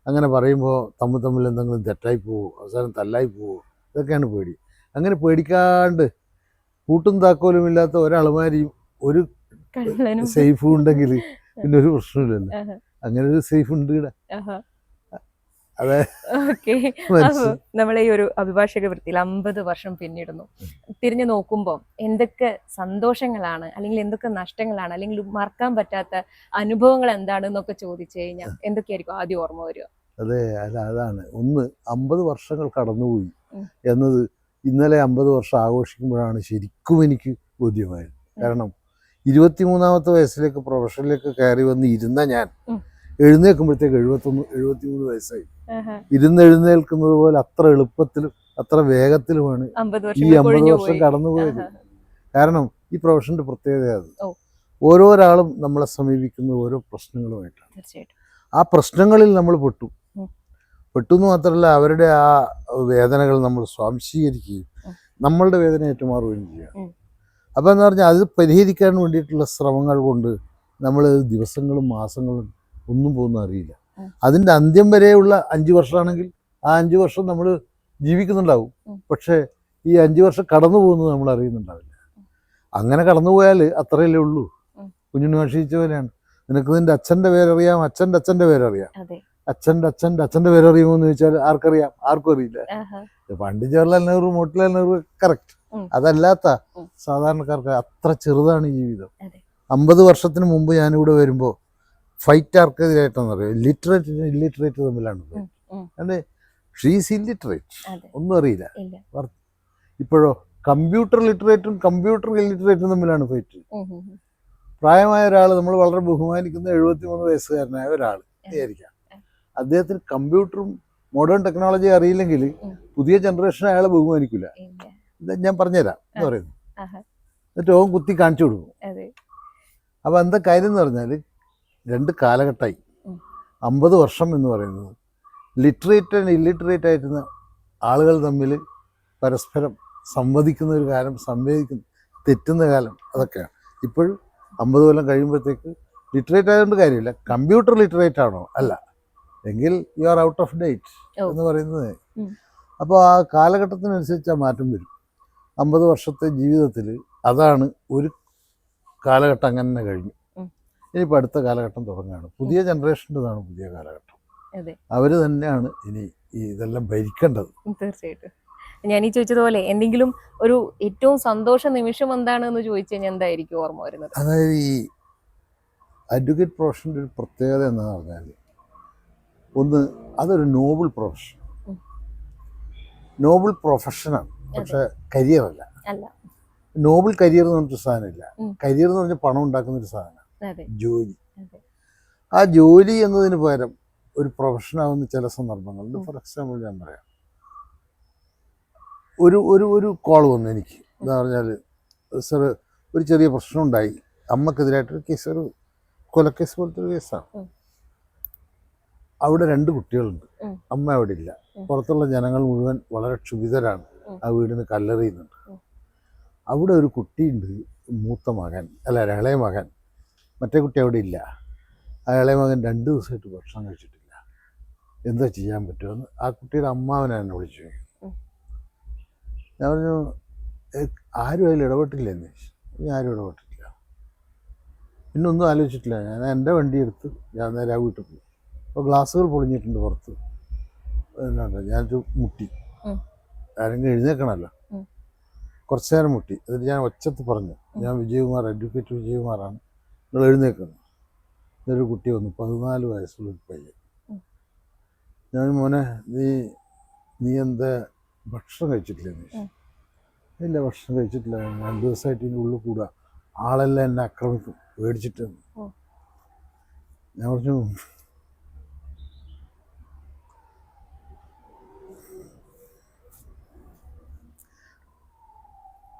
Speaker 2: അങ്ങനെ പറയുമ്പോൾ തമ്മിൽ എന്തെങ്കിലും തെറ്റായി പോവോ, അവസാനം തല്ലായി പോവോ, ഇതൊക്കെയാണ് പേടി. അങ്ങനെ പേടിക്കാണ്ട് കൂട്ടും താക്കോലും ഇല്ലാത്ത ഒരളമാരിയും ഒരു സേഫും ഉണ്ടെങ്കിൽ പിന്നെ ഒരു പ്രശ്നമില്ലല്ലോ. അങ്ങനെ ഒരു സേഫ് ഉണ്ട് ഇവിടെ. അതെ,
Speaker 1: ഓക്കെ. അപ്പൊ നമ്മളെ ഈ ഒരു അഭിഭാഷക വൃത്തിയിൽ 50 വർഷം പിന്നിടുന്നു. തിരിഞ്ഞു നോക്കുമ്പോൾ എന്തൊക്കെ സന്തോഷങ്ങളാണ് അല്ലെങ്കിൽ എന്തൊക്കെ നഷ്ടങ്ങളാണ് അല്ലെങ്കിൽ മറക്കാൻ പറ്റാത്ത അനുഭവങ്ങൾ എന്താണെന്നൊക്കെ ചോദിച്ചു കഴിഞ്ഞാൽ എന്തൊക്കെയായിരിക്കും ആദ്യം ഓർമ്മ വരിക?
Speaker 2: അതെ, അതാണ് ഒന്ന്. 50 വർഷങ്ങൾ കടന്നുപോയി എന്നത് ഇന്നലെ 50 വർഷം ആഘോഷിക്കുമ്പോഴാണ് ശരിക്കും എനിക്ക് ബോധ്യമായത്. കാരണം 23-ാമത്തെ വയസ്സിലേക്ക് പ്രൊഫഷനിലേക്ക് കയറി വന്ന് ഇരുന്ന ഞാൻ എഴുന്നേൽക്കുമ്പോഴത്തേക്ക് 73 വയസ്സായി. എഴുന്നേൽക്കുന്നത് പോലെ അത്ര എളുപ്പത്തിലും അത്ര വേഗത്തിലുമാണ് ഈ 50 വർഷം കടന്നുപോയത്. കാരണം ഈ പ്രൊഫഷന്റെ പ്രത്യേകത അത്. ഓരോരാളും നമ്മളെ സമീപിക്കുന്ന ഓരോ പ്രശ്നങ്ങളുമായിട്ടാണ്. ആ പ്രശ്നങ്ങളിൽ നമ്മൾ പെട്ടെന്ന് മാത്രമല്ല, അവരുടെ ആ വേദനകൾ നമ്മൾ സ്വാംശീകരിക്കുകയും നമ്മളുടെ വേദന ഏറ്റുമാറുകയും ചെയ്യുക. അപ്പോൾ എന്ന് പറഞ്ഞാൽ അത് പരിഹരിക്കാൻ വേണ്ടിയിട്ടുള്ള ശ്രമങ്ങൾ കൊണ്ട് നമ്മൾ ദിവസങ്ങളും മാസങ്ങളും ഒന്നും പോകുന്ന അറിയില്ല. അതിൻ്റെ അന്ത്യം വരെയുള്ള 5 വർഷമാണെങ്കിൽ ആ 5 വർഷം നമ്മൾ ജീവിക്കുന്നുണ്ടാവും. പക്ഷേ ഈ 5 വർഷം കടന്നു പോകുന്നത് നമ്മൾ അറിയുന്നുണ്ടാവില്ല. അങ്ങനെ കടന്നുപോയാൽ അത്രയല്ലേ ഉള്ളൂ. കുഞ്ഞുണ്ണി മാഷിച്ച പോലെയാണ്, നിനക്ക് നിൻ്റെ അച്ഛൻ്റെ പേരറിയാം, അച്ഛൻ്റെ പേരറിയാം, അച്ഛൻ്റെ പേരറിയുമോ എന്ന് ചോദിച്ചാൽ ആർക്കറിയാം? ആർക്കും അറിയില്ല. പണ്ഡിറ്റ് ജവഹർലാൽ നെഹ്റു, മോട്ടിലാൽ നെഹ്റു കറക്റ്റ്. അതല്ലാത്ത സാധാരണക്കാർക്ക് അത്ര ചെറുതാണ് ഈ ജീവിതം. 50 വർഷത്തിന് മുമ്പ് ഞാനിവിടെ വരുമ്പോൾ ഫൈറ്റ് ആർക്കെതിരായിട്ടാണെന്ന് അറിയാം. ലിറ്ററേറ്റ് ഇല്ലിറ്ററേറ്റ് തമ്മിലാണ്. അതെ, ഷീസ് ഇല്ലിറ്ററേറ്റ്, ഒന്നും അറിയില്ല. ഇപ്പോഴോ കമ്പ്യൂട്ടർ ലിറ്ററേറ്റും കമ്പ്യൂട്ടർ ഇല്ലിറ്ററേറ്റും തമ്മിലാണ് ഫൈറ്റ്. പ്രായമായ ഒരാൾ, നമ്മൾ വളരെ ബഹുമാനിക്കുന്ന 73 വയസ്സുകാരനായ ഒരാൾ വിചാരിക്കാം, അദ്ദേഹത്തിന് കമ്പ്യൂട്ടറും മോഡേൺ ടെക്നോളജി അറിയില്ലെങ്കിൽ പുതിയ ജനറേഷൻ അയാളെ ബഹുമാനിക്കില്ല. ഞാൻ പറഞ്ഞുതരാം എന്ന് പറയുന്നു. എന്നിട്ട് ഓൻ കുത്തി കാണിച്ചു കൊടുക്കും. അപ്പോൾ എന്താ കാര്യം എന്ന് പറഞ്ഞാൽ, 2 കാലഘട്ടമായി. 50 വർഷം എന്ന് പറയുന്നത് ലിറ്ററേറ്റ് ആൻഡ് ഇല്ലിറ്ററേറ്റ് ആയിരുന്ന ആളുകൾ തമ്മിൽ പരസ്പരം സംവദിക്കുന്ന ഒരു കാലം, തെറ്റുന്ന കാലം, അതൊക്കെയാണ്. ഇപ്പോഴും 50 കൊല്ലം കഴിയുമ്പോഴത്തേക്ക് ലിറ്ററേറ്റ് ആയതുകൊണ്ട് കാര്യമില്ല. കമ്പ്യൂട്ടർ ലിറ്ററേറ്റ് ആണോ? അല്ല എങ്കിൽ you are out of date എന്ന് പറയുന്നത്. അപ്പോൾ ആ കാലഘട്ടത്തിനനുസരിച്ച് ആ മാറ്റം വരും. 50 വർഷത്തെ ജീവിതത്തിൽ അതാണ് ഒരു കാലഘട്ടം, അങ്ങനെ കഴിഞ്ഞു. ഇനിയിപ്പോൾ അടുത്ത കാലഘട്ടം തുടങ്ങുകയാണ്. പുതിയ ജനറേഷൻ്റെതാണ് പുതിയ കാലഘട്ടം. അവർ തന്നെയാണ് ഇനി ഇതെല്ലാം ഭരിക്കേണ്ടത്.
Speaker 1: തീർച്ചയായിട്ടും. ഞാൻ ഈ ചോദിച്ചതുപോലെ എന്തെങ്കിലും ഒരു ഏറ്റവും സന്തോഷ നിമിഷം എന്താണെന്ന് ചോദിച്ചു കഴിഞ്ഞാൽ എന്തായിരിക്കും ഓർമ്മ വരുന്നത്?
Speaker 2: അതായത് ഈ അഡ്വക്കേറ്റ് പ്രൊഫഷൻ്റെ ഒരു പ്രത്യേകത എന്താണെന്ന് പറഞ്ഞാൽ, ഒന്ന്, അതൊരു നോബിൾ പ്രൊഫഷനാണ്. പക്ഷെ കരിയർ അല്ല. നോബിൾ കരിയർ എന്ന് പറഞ്ഞൊരു സാധനമില്ല. കരിയർ എന്ന് പറഞ്ഞാൽ പണം ഉണ്ടാക്കുന്ന ഒരു സാധനമാണ്, ജോലി. ആ ജോലി എന്നതിന് പകരം ഒരു പ്രൊഫഷനാവുന്ന ചില സന്ദർഭങ്ങളുണ്ട്. ഫോർ എക്സാമ്പിൾ ഞാൻ പറയാം, ഒരു കോൾ വന്നു എനിക്ക്. എന്താ പറഞ്ഞാൽ, സർ ഒരു ചെറിയ പ്രശ്നം ഉണ്ടായി, അമ്മക്കെതിരായിട്ടൊരു കേസ്, ഒരു കൊലക്കേസ് പോലത്തെ ഒരു കേസാണ്. അവിടെ 2 കുട്ടികളുണ്ട്, അമ്മ അവിടെ ഇല്ല. പുറത്തുള്ള ജനങ്ങൾ മുഴുവൻ വളരെ ക്ഷുഭിതരാണ്, ആ വീടിന് കല്ലെറിയുന്നുണ്ട്. അവിടെ ഒരു കുട്ടിയുണ്ട്, മൂത്ത മകൻ, അല്ല ഇളയ മകൻ. മറ്റേ കുട്ടി അവിടെ ഇല്ല. ആ ഇളയ മകൻ 2 ദിവസമായിട്ട് ഭക്ഷണം കഴിച്ചിട്ടില്ല. എന്താ ചെയ്യാൻ പറ്റുമെന്ന് ആ കുട്ടിയുടെ അമ്മാവനെ എന്നെ വിളിച്ചു. ഞാൻ പറഞ്ഞു, ആരും അതിൽ ഇടപെട്ടില്ലെന്ന് ചോദിച്ചു. ഞാൻ ആരും ഇടപെട്ടിട്ടില്ല. പിന്നെ ഒന്നും ആലോചിച്ചിട്ടില്ല. ഞാൻ എൻ്റെ വണ്ടി എടുത്ത് ഞാൻ നേരെ ആ വീട്ടിൽ പോയി. അപ്പോൾ ഗ്ലാസ്സുകൾ പൊളിഞ്ഞിട്ടുണ്ട് പുറത്ത്. എന്നാണ് ഞാനൊരു മുട്ടി. ആരെങ്കിലും എഴുന്നേക്കണമല്ലോ. കുറച്ച് നേരം മുട്ടി. എന്നിട്ട് ഞാൻ ഒച്ചത്ത് പറഞ്ഞു, ഞാൻ വിജയകുമാർ, അഡ്വക്കേറ്റ് വിജയകുമാറാണ്, നിങ്ങൾ എഴുന്നേക്കുന്നു. എന്നൊരു കുട്ടി വന്നു, 14 വയസ്സുള്ള ഒരു പയ്യൻ. ഞാൻ, മോനെ നീ എന്താ ഭക്ഷണം കഴിച്ചിട്ടില്ലെന്ന് ചോദിച്ചു. ഇല്ല, ഭക്ഷണം കഴിച്ചിട്ടില്ല, 2 ദിവസമായിട്ട് ഇതിൻ്റെ ഉള്ളിൽ കൂടുക, ആളെല്ലാം എന്നെ ആക്രമിക്കും, പേടിച്ചിട്ട്. ഞാൻ പറഞ്ഞു,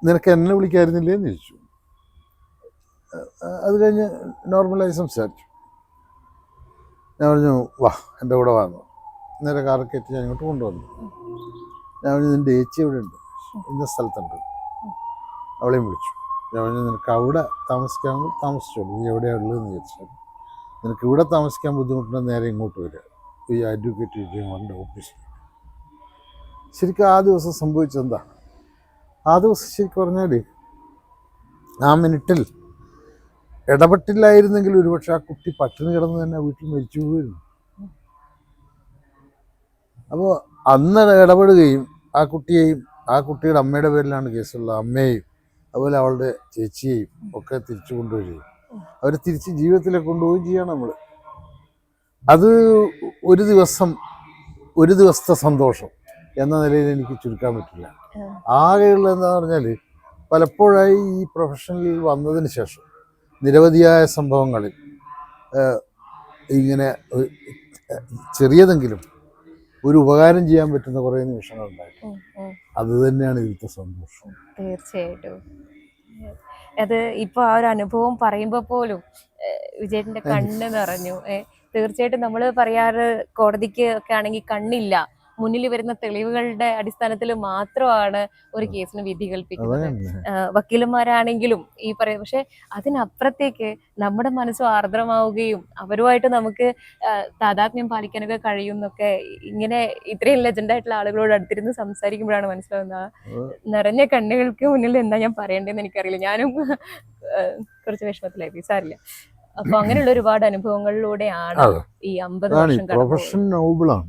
Speaker 2: നിനക്ക് എന്നെ വിളിക്കായിരുന്നില്ലേ എന്ന് ചോദിച്ചു. അത് കഴിഞ്ഞ് നോർമലായി സംസാരിച്ചു. ഞാൻ പറഞ്ഞു, വാ എൻ്റെ കൂടെ വന്നു. നേരെ കാർ കയറ്റി ഞാൻ ഇങ്ങോട്ട് കൊണ്ടുവന്നു. ഞാൻ പറഞ്ഞു, നിൻ്റെ ഏച്ചി എവിടെ ഉണ്ട്? ഇന്ന സ്ഥലത്തുണ്ട്. അവളെയും വിളിച്ചു. ഞാൻ പറഞ്ഞു, നിനക്ക് അവിടെ താമസിക്കാമെങ്കിൽ താമസിച്ചോളൂ, നീ എവിടെയാണ് ഉള്ളതെന്ന് ചോദിച്ചാൽ. നിനക്ക് ഇവിടെ താമസിക്കാൻ ബുദ്ധിമുട്ടുണ്ടെങ്കിൽ നേരെ ഇങ്ങോട്ട് വരിക, ഈ അഡ്വക്കേറ്റ് വിജയകുമാറിൻ്റെ ഓഫീസിൽ. ശരിക്കും ആ ദിവസം സംഭവിച്ചെന്താ? ആ ദിവസം ശരിക്കും പറഞ്ഞാൽ ആ മിനിറ്റിൽ ഇടപെട്ടില്ലായിരുന്നെങ്കിൽ ഒരുപക്ഷെ ആ കുട്ടി പട്ടിണി കിടന്ന് തന്നെ വീട്ടിൽ മരിച്ചു പോയിരുന്നു. അപ്പോൾ അന്ന് ഇടപെടുകയും ആ കുട്ടിയെയും ആ കുട്ടിയുടെ അമ്മയുടെ പേരിലാണ് കേസുള്ളത്, അമ്മയെയും അതുപോലെ അവളുടെ ചേച്ചിയെയും ഒക്കെ തിരിച്ചു കൊണ്ടുവരികയും അവരെ തിരിച്ച് ജീവിതത്തിലേക്ക് കൊണ്ടുപോവുകയും ചെയ്യണം നമ്മൾ. അത് ഒരു ദിവസത്തെ സന്തോഷം എന്ന നിലയിൽ എനിക്ക് ചുരുക്കാൻ പറ്റില്ല. ആകെയുള്ള എന്താന്ന് പറഞ്ഞാൽ പലപ്പോഴായി ഈ പ്രൊഫഷനിൽ വന്നതിന് ശേഷം നിരവധിയായ സംഭവങ്ങളിൽ ഇങ്ങനെ ചെറിയതെങ്കിലും ഒരു ഉപകാരം ചെയ്യാൻ പറ്റുന്ന കുറേ നിമിഷങ്ങളുണ്ടായിരുന്നു. അത് തന്നെയാണ് ഇതിലത്തെ സന്തോഷം.
Speaker 1: തീർച്ചയായിട്ടും. അത് ഇപ്പൊ ആ ഒരു അനുഭവം പറയുമ്പോ പോലും വിജയേട്ടന്റെ കണ്ണ് നിറഞ്ഞു. തീർച്ചയായിട്ടും നമ്മൾ പറയാറ് കോടതിക്ക് ഒക്കെ ആണെങ്കിൽ കണ്ണില്ല, മുന്നിൽ വരുന്ന തെളിവുകളുടെ അടിസ്ഥാനത്തിൽ മാത്രമാണ് ഒരു കേസിന് വിധി കൽപ്പിക്കുന്നത്. വക്കീലന്മാരാണെങ്കിലും ഈ പറയുന്നത്, പക്ഷെ അതിനപ്പുറത്തേക്ക് നമ്മുടെ മനസ്സ് ആർദ്രമാവുകയും അവരുമായിട്ട് നമുക്ക് താതാത്മ്യം പാലിക്കാനൊക്കെ കഴിയുന്നൊക്കെ ഇങ്ങനെ ഇത്രയും ലെജൻഡായിട്ടുള്ള ആളുകളോട് അടുത്തിരുന്ന് സംസാരിക്കുമ്പോഴാണ് മനസ്സിലാവുന്നത്. നിറഞ്ഞ കണ്ണുകൾക്ക് മുന്നിൽ എന്താ ഞാൻ പറയേണ്ടതെന്ന് എനിക്കറിയില്ല. ഞാനും കുറച്ച് വിഷമത്തിലായി, സാരില്ല. അപ്പൊ അങ്ങനെയുള്ള ഒരുപാട് അനുഭവങ്ങളിലൂടെയാണ് ഈ 50 വർഷം
Speaker 2: പ്രൊഫഷൻ നോബിളാണ്.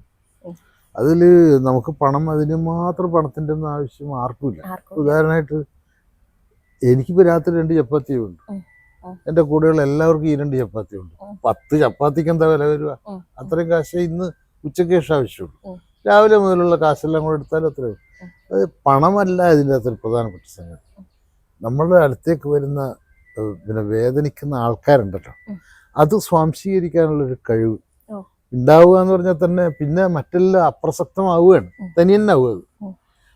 Speaker 2: അതില് നമുക്ക് പണം, അതിന് മാത്രം പണത്തിന്റെ ഒന്നും ആവശ്യം ആർക്കുമില്ല. ഉദാഹരണമായിട്ട് എനിക്കിപ്പോ രാത്രി 2 ചപ്പാത്തിയും ഉണ്ട്, എന്റെ കൂടെയുള്ള എല്ലാവർക്കും ഈ 2 ചപ്പാത്തിയും ഉണ്ട്. 10 ചപ്പാത്തിക്ക് എന്താ വില വരിക? അത്രയും കാശ് ഇന്ന് ഉച്ചയ്ക്ക് ശേഷം ആവശ്യമുള്ളൂ. രാവിലെ മുതലുള്ള കാശെല്ലാം കൂടെ എടുത്താലും അത്രയും. അത് പണമല്ല ഇതിൻ്റെ അകത്തൊരു പ്രധാനപ്പെട്ട സംഗതി. നമ്മളുടെ അടുത്തേക്ക് വരുന്ന പിന്നെ വേദനിക്കുന്ന ആൾക്കാരുണ്ടല്ലോ, അത് സ്വാംശീകരിക്കാനുള്ളൊരു കഴിവ് ഉണ്ടാവുക എന്ന് പറഞ്ഞാൽ തന്നെ പിന്നെ മറ്റെല്ലാം അപ്രസക്തമാവുകയാണ്, തനിയെന്നെ ആവുക അത്.